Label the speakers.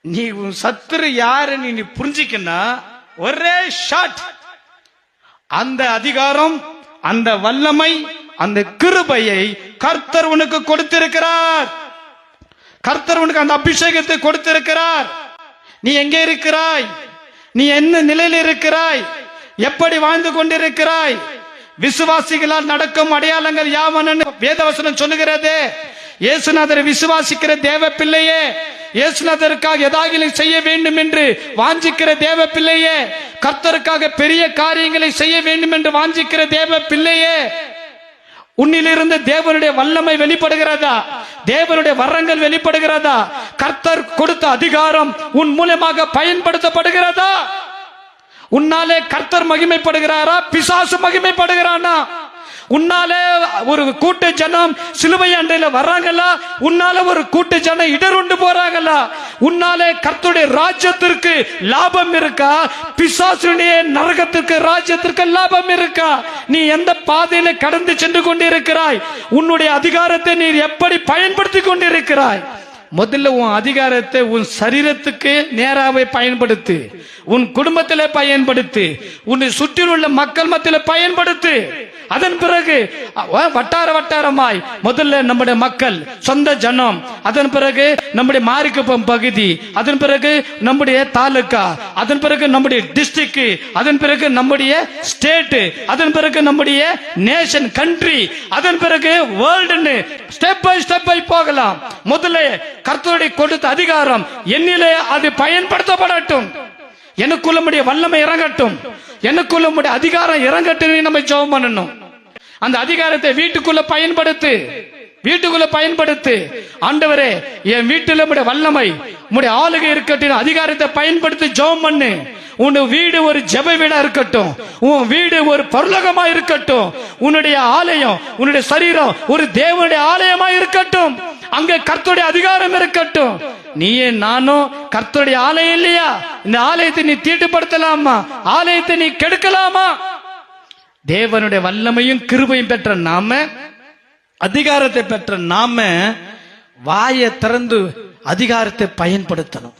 Speaker 1: நீ உன் சத்துரு யாருன்னு நீ புரிஞ்சிக்கன்னா ஒரே ஷாட். அந்த அதிகாரம், அந்த வல்லமை, அந்த கிருபையை கர்த்தர் உனக்கு கொடுத்திருக்கிறார். கர்த்தர் உனக்கு அந்த அபிஷேகத்தை கொடுத்திருக்கிறார். நீ எங்கே இருக்கிறாய்? நீ என்ன நிலையில் இருக்கிறாய்? எப்படி வாழ்ந்து கொண்டிருக்கிறாய்? விசுவாசிகளால் நடக்கும் அடையாளங்கள் யாவன வேதவசனம் சொல்லுகிறது. இயேசுநாதரை விசுவாசிக்கிற தேவ பிள்ளையே, இயேசுநாதருக்காக ஏதாவது செய்ய வேண்டும் என்று வாஞ்சிக்கிற தேவ பிள்ளையே, கர்த்தருக்காக பெரிய காரியங்களை செய்ய வேண்டும் என்று வாஞ்சிக்கிற தேவ பிள்ளையே, உன்னிலிருந்து தேவனுடைய வல்லமை வெளிப்படுகிறதா? தேவனுடைய வரங்கள் வெளிப்படுகிறதா? கர்த்தர் கொடுத்த அதிகாரம் உன் மூலமாக பயன்படுத்தப்படுகிறதா? உன்னாலே கர்த்தர் மகிமைப்படுகிறாரா? பிசாசு மகிமைப்படுகிறானா? உன்னாலே ஒரு கூட்டு ஜனம் சிலுவை அண்டையில வர்றாங்களா? உன்னால ஒரு கூட்டு ஜனம் இடருண்டு போறாங்களா? உன்னாலே கர்த்தருடைய ராஜ்யத்திற்கு லாபம் இருக்கா? பிசாசுடைய நரகத்திற்கு ராஜ்யத்திற்கு லாபம் இருக்கா? நீ எந்த பாதையில கடந்து சென்று கொண்டிருக்கிறாய்? உன்னுடைய அதிகாரத்தை நீ எப்படி பயன்படுத்தி கொண்டிருக்கிறாய்? முதல்ல உன் அதிகாரத்தை உன் சரீரத்துக்கு நேராவே பயன்படுத்து, உன் குடும்பத்திலே பயன்படுத்து, உன்னை சுற்றியுள்ள மக்கள் மத்தியில் பயன்படுத்து. அதன் பிறகு வட்டார வட்டாரமாய் முதல்ல நம்முடைய மக்கள், சொந்த ஜனம், அதன் பிறகு நம்முடைய மாரிக்குப்பம் பகுதி, அதன் பிறகு நம்முடைய தாலுகா, அதன் பிறகு நம்முடைய டிஸ்ட்ரிக்ட், அதன் பிறகு நம்முடைய ஸ்டேட், அதன் பிறகு நம்முடைய நேஷன் கண்ட்ரி, அதன் பிறகு வேர்ல்டு, ஸ்டெப் பை ஸ்டெப் போகலாம். முதல்ல கர்த்தருடைய கொடுத்த அதிகாரம் என்னிலே அது பயன்படுத்தப்படட்டும். எனக்குள்ள முடிய வல்லமை இறங்கட்டும், எனக்குள்ள முடிய அதிகாரம் இறங்கட்டும். நம்ம ஜெபம் பண்ணணும். அந்த அதிகாரத்தை வீட்டுக்குள்ள பயன்படுத்து, வீட்டுக்குள்ள பயன்படுத்து. ஆண்டவரே, என் வீட்டுல உடைய வல்லமை, உடைய ஆளுகை இருக்கட்டும். அதிகாரத்தை பயன்படுத்தி ஜெபம் பண்ணு. உன் வீடு ஒரு ஜெப வீடா இருக்கட்டும், உன் வீடு ஒரு பரலோகமா இருக்கட்டும், உன்னுடைய ஆலயம், உன்னுடைய சரீரம் ஒரு தேவனுடைய ஆலயமா இருக்கட்டும். அங்க கர்த்தருடைய அதிகாரம் இருக்கட்டும். நீயே நானும் கர்த்தருடைய ஆலயம் இல்லையா? இந்த ஆலயத்தை நீ தீட்டுப்படுத்தலாமா? ஆலயத்தை நீ கெடுக்கலாமா? தேவனுடைய வல்லமையும் கிருபையும் பெற்ற நாம, அதிகாரத்தை பெற்ற நாம வாயை திறந்து அதிகாரத்தை பயன்படுத்தணும்.